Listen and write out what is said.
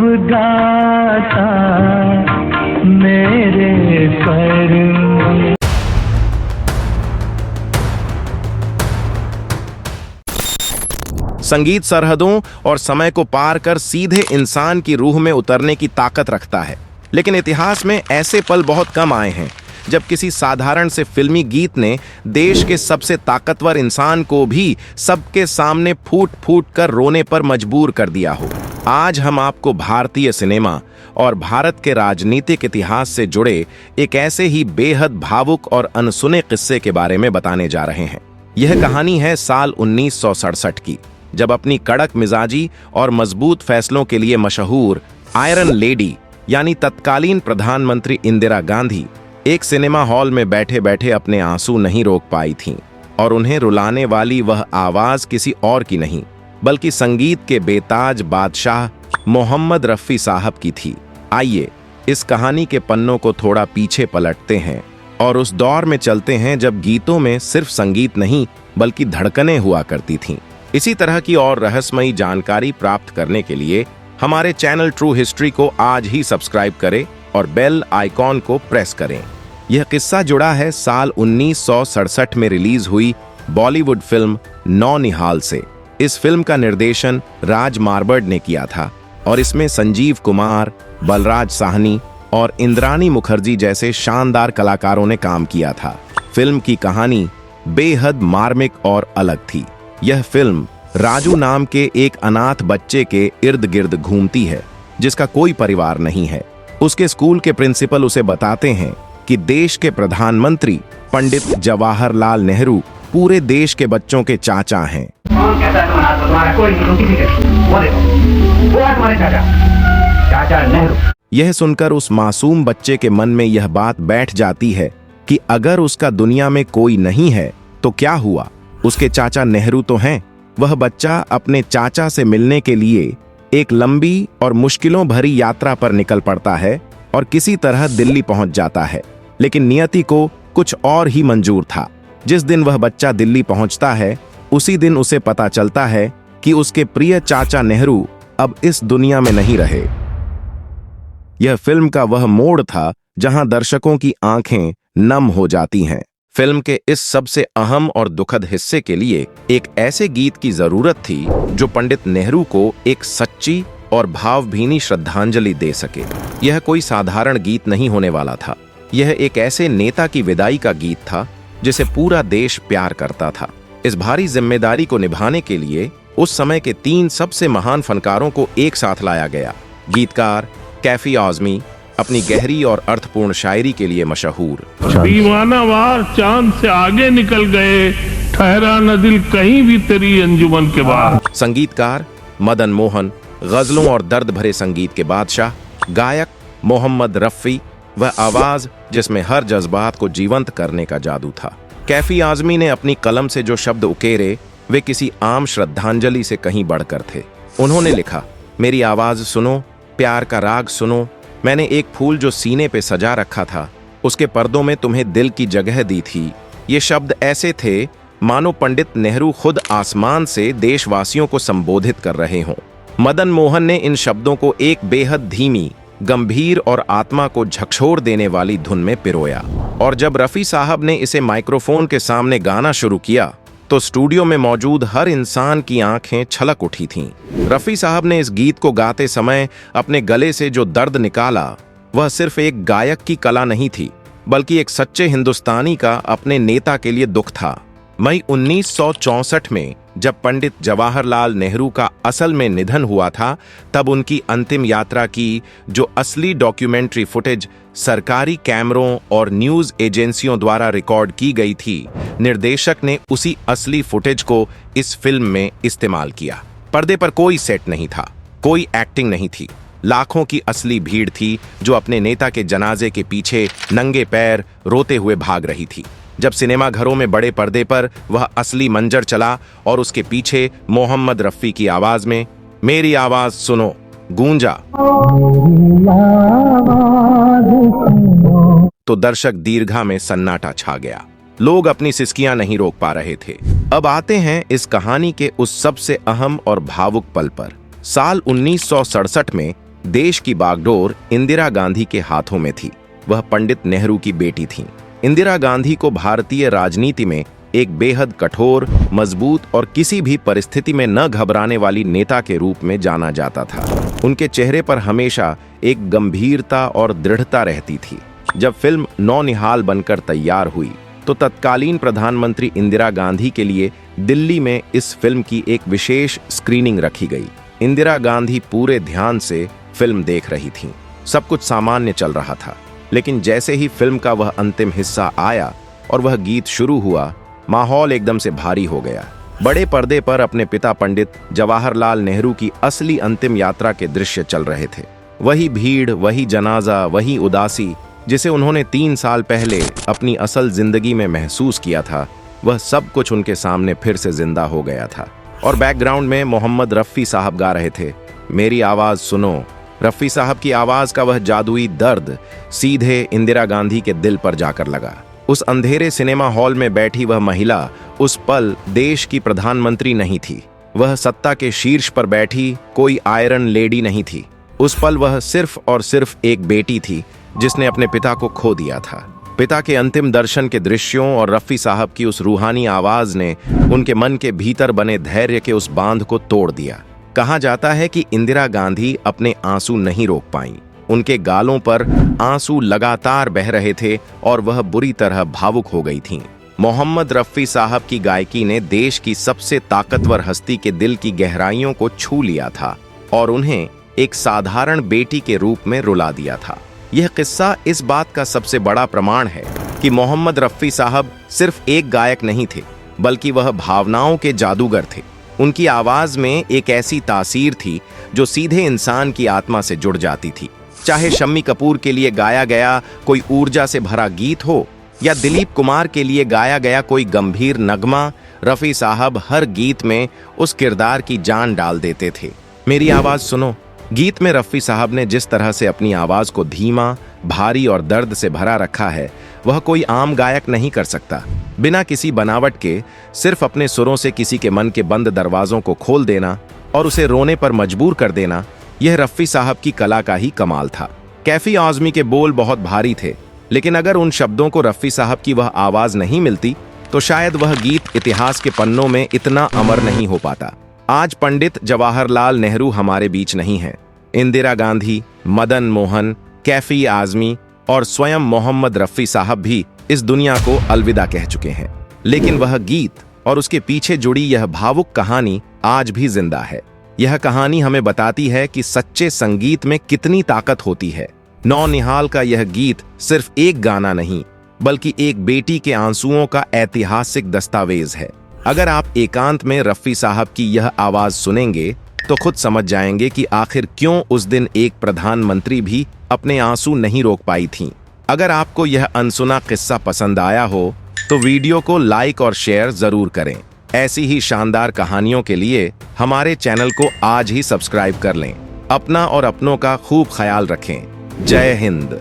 गाता मेरे सर में। संगीत सरहदों और समय को पार कर सीधे इंसान की रूह में उतरने की ताकत रखता है, लेकिन इतिहास में ऐसे पल बहुत कम आए हैं जब किसी साधारण से फिल्मी गीत ने देश के सबसे ताकतवर इंसान को भी सबके सामने फूट फूट कर रोने पर मजबूर कर दिया हो। आज हम आपको भारतीय सिनेमा और भारत के राजनीतिक इतिहास से जुड़े एक ऐसे ही बेहद भावुक और अनसुने किस्से के बारे में बताने जा रहे हैं। यह कहानी है साल 1967 की, जब अपनी कड़क मिजाजी और मजबूत फैसलों के लिए मशहूर आयरन लेडी यानी तत्कालीन प्रधानमंत्री इंदिरा गांधी एक सिनेमा हॉल में बैठे बैठे अपने आंसू नहीं रोक पाई थीं, और उन्हें रुलाने वाली वह आवाज किसी और की नहीं बल्कि संगीत के बेताज बादशाह मोहम्मद रफी साहब की थी। आइए इस कहानी के पन्नों को थोड़ा पीछे पलटते हैं और उस दौर में चलते हैं जब गीतों में सिर्फ संगीत नहीं बल्कि धड़कनें हुआ करती थीं। इसी तरह की और रहस्यमयी जानकारी प्राप्त करने के लिए हमारे चैनल ट्रू हिस्ट्री को आज ही सब्सक्राइब करें और बेल आइकॉन को प्रेस करें। यह किस्सा जुड़ा है साल 1967 में रिलीज हुई बॉलीवुड फिल्म नौनिहाल से। इस फिल्म का निर्देशन राज मार्बर्ड ने किया था और इसमें संजीव कुमार, बलराज साहनी और इंद्रानी मुखर्जी जैसे शानदार कलाकारों ने काम किया था। फिल्म की कहानी बेहद मार्मिक और अलग थी। यह फिल्म राजू नाम के एक अनाथ बच्चे के इर्द गिर्द घूमती है जिसका कोई परिवार नहीं है। उसके स्कूल के प्रिंसिपल उसे बताते हैं कि देश के प्रधानमंत्री पंडित जवाहरलाल नेहरू पूरे देश के बच्चों के चाचा हैं। यह सुनकर उस मासूम बच्चे के मन में यह बात बैठ जाती है कि अगर उसका दुनिया में कोई नहीं है तो क्या हुआ, उसके चाचा नेहरू तो हैं। वह बच्चा अपने चाचा से मिलने के लिए एक लंबी और मुश्किलों भरी यात्रा पर निकल पड़ता है और किसी तरह दिल्ली पहुंच जाता है, लेकिन नियति को कुछ और ही मंजूर था। जिस दिन वह बच्चा दिल्ली पहुंचता है उसी दिन उसे पता चलता है कि उसके प्रिय चाचा नेहरू अब इस दुनिया में नहीं रहे। यह फिल्म का वह मोड़ था जहां दर्शकों की आंखें नम हो जाती हैं। फिल्म के इस सबसे अहम और दुखद हिस्से के लिए एक ऐसे गीत की जरूरत थी जो पंडित नेहरू को एक सच्ची और भावभीनी श्रद्धांजलि दे सके। यह कोई साधारण गीत नहीं होने वाला था। यह एक ऐसे नेता की विदाई का गीत था जिसे पूरा देश प्यार करता था। इस भारी जिम्मेदारी को निभाने के लिए उस समय के 3 सबसे महान फनकारों को एक साथ लाया गया। गीतकार कैफी आजमी अपनी गहरी और अर्थपूर्ण शायरी के लिए मशहूर। दीवाना वार चांद से आगे निकल गए, ठहरा न दिल कहीं भी तेरी अंजुमन के बाद। संगीतकार मदन मोहन, गजलों और दर्द भरे संगीत के बादशाह गायक मोहम्मद रफी, वह आवाज जिसमें हर जज्बात को जीवंत करने का जादू था। कैफी आजमी ने अपनी कलम से जो शब्द उकेरे वे किसी आम श्रद्धांजलि से कहीं बढ़कर थे। उन्होंने लिखा, मेरी आवाज सुनो, प्यार का राग सुनो, मैंने एक फूल जो सीने पे सजा रखा था उसके पर्दों में तुम्हें दिल की जगह दी थी। ये शब्द ऐसे थे मानो पंडित नेहरू खुद आसमान से देशवासियों को संबोधित कर रहे हों। मदन मोहन ने इन शब्दों को एक बेहद धीमी, गंभीर और आत्मा को झकझोर देने वाली धुन में पिरोया, और जब रफी साहब ने इसे माइक्रोफोन के सामने गाना शुरू किया तो स्टूडियो में मौजूद हर इंसान की आंखें छलक उठी थीं। रफी साहब ने इस गीत को गाते समय अपने गले से जो दर्द निकाला वह सिर्फ एक गायक की कला नहीं थी बल्कि एक सच्चे हिंदुस्तानी का अपने नेता के लिए दुख था। मई 1964 में जब पंडित जवाहरलाल नेहरू का असल में निधन हुआ था तब उनकी अंतिम यात्रा की जो असली डॉक्यूमेंट्री फुटेज सरकारी कैमरों और न्यूज एजेंसियों द्वारा रिकॉर्ड की गई थी, निर्देशक ने उसी असली फुटेज को इस फिल्म में इस्तेमाल किया। पर्दे पर कोई सेट नहीं था, कोई एक्टिंग नहीं थी, लाखों की असली भीड़ थी जो अपने नेता के जनाजे के पीछे नंगे पैर रोते हुए भाग रही थी। जब सिनेमा घरों में बड़े पर्दे पर वह असली मंजर चला और उसके पीछे मोहम्मद रफी की आवाज में मेरी आवाज सुनो गूंजा तो दर्शक दीर्घा में सन्नाटा छा गया। लोग अपनी सिसकियां नहीं रोक पा रहे थे। अब आते हैं इस कहानी के उस सबसे अहम और भावुक पल पर। साल 1967 में देश की बागडोर इंदिरा गांधी के हाथों में थी। वह पंडित नेहरू की बेटी थीं। इंदिरा गांधी को भारतीय राजनीति में एक बेहद कठोर, मजबूत और किसी भी परिस्थिति में न घबराने वाली नेता के रूप में जाना जाता था। उनके चेहरे पर हमेशा एक गंभीरता और दृढ़ता रहती थी। जब फिल्म नौनिहाल बनकर तैयार हुई तो तत्कालीन प्रधानमंत्री इंदिरा गांधी के लिए दिल्ली में इस फिल्म की एक विशेष स्क्रीनिंग रखी गई। इंदिरा गांधी पूरे ध्यान से फिल्म देख रही थीं। सब कुछ सामान्य चल रहा था, लेकिन जैसे ही फिल्म का वह अंतिम हिस्सा आया और वह गीत शुरू हुआ, माहौल एकदम से भारी हो गया। बड़े पर्दे पर अपने पिता पंडित जवाहरलाल नेहरू की असली अंतिम यात्रा के दृश्य चल रहे थे। वही भीड़, वही जनाजा, वही उदासी जिसे उन्होंने 3 साल पहले अपनी असल जिंदगी में महसूस किया था, वह सब कुछ उनके सामने फिर से जिंदा हो गया था। और बैकग्राउंड में मोहम्मद रफ़ी साहब गा रहे थे, मेरी आवाज सुनो। रफ़ी साहब की आवाज का वह जादुई दर्द सीधे इंदिरा गांधी के दिल पर जाकर लगा। उस अंधेरे सिनेमा हॉल में बैठी वह महिला उस पल देश की प्रधानमंत्री नहीं थी। वह सत्ता के शीर्ष पर बैठी कोई आयरन लेडी नहीं थी। उस पल वह सिर्फ और सिर्फ एक बेटी थी जिसने अपने पिता को खो दिया था। पिता के अंतिम दर्शन के दृश्यों और रफ़ी साहब की उस रूहानी आवाज ने उनके मन के भीतर बने धैर्य के उस बांध को तोड़ दिया। कहा जाता है कि इंदिरा गांधी अपने आंसू नहीं रोक पाईं। उनके गालों पर आंसू लगातार बह रहे थे और वह बुरी तरह भावुक हो गई थीं। मोहम्मद रफ़ी साहब की गायकी ने देश की सबसे ताकतवर हस्ती के दिल की गहराइयों को छू लिया था और उन्हें एक साधारण बेटी के रूप में रुला दिया था। यह किस्सा इस बात का सबसे बड़ा प्रमाण है कि मोहम्मद रफ़ी साहब सिर्फ एक गायक नहीं थे, बल्कि वह भावनाओं के जादूगर थे। उनकी आवाज में एक ऐसी तासीर थी जो सीधे इंसान की आत्मा से जुड़ जाती थी। चाहे शम्मी कपूर के लिए गाया गया कोई ऊर्जा से भरा गीत हो या दिलीप कुमार के लिए गाया गया कोई गंभीर नगमा, रफ़ी साहब हर गीत में उस किरदार की जान डाल देते थे। मेरी आवाज सुनो गीत में रफ़ी साहब ने जिस तरह से अपनी आवाज को धीमा, भारी और दर्द से भरा रखा है, वह कोई आम गायक नहीं कर सकता। बिना किसी बनावट के सिर्फ अपने सुरों से किसी के मन के बंद दरवाजों को खोल देना और उसे रोने पर मजबूर कर देना, यह रफ़ी साहब की कला का ही कमाल था। कैफी आज़मी के बोल बहुत भारी थे, लेकिन अगर उन शब्दों को रफ़ी साहब की वह आवाज नहीं मिलती तो शायद वह गीत इतिहास के पन्नों में इतना अमर नहीं हो पाता। आज पंडित जवाहरलाल नेहरू हमारे बीच नहीं है। इंदिरा गांधी, मदन मोहन, कैफी आज़मी और स्वयं मोहम्मद रफ़ी साहब भी इस दुनिया को अलविदा कह चुके हैं, लेकिन वह गीत और उसके पीछे जुड़ी यह भावुक कहानी आज भी जिंदा है। यह कहानी हमें बताती है कि सच्चे संगीत में कितनी ताकत होती है। नौनिहाल का यह गीत सिर्फ एक गाना नहीं, बल्कि एक बेटी के आंसुओं का ऐतिहासिक दस्तावेज है। अगर आप एकांत में रफ़ी साहब की यह आवाज सुनेंगे तो खुद समझ जाएंगे कि आखिर क्यों उस दिन एक प्रधानमंत्री भी अपने आंसू नहीं रोक पाई थीं। अगर आपको यह अनसुना किस्सा पसंद आया हो तो वीडियो को लाइक और शेयर जरूर करें। ऐसी ही शानदार कहानियों के लिए हमारे चैनल को आज ही सब्सक्राइब कर लें। अपना और अपनों का खूब ख्याल रखें। जय हिंद।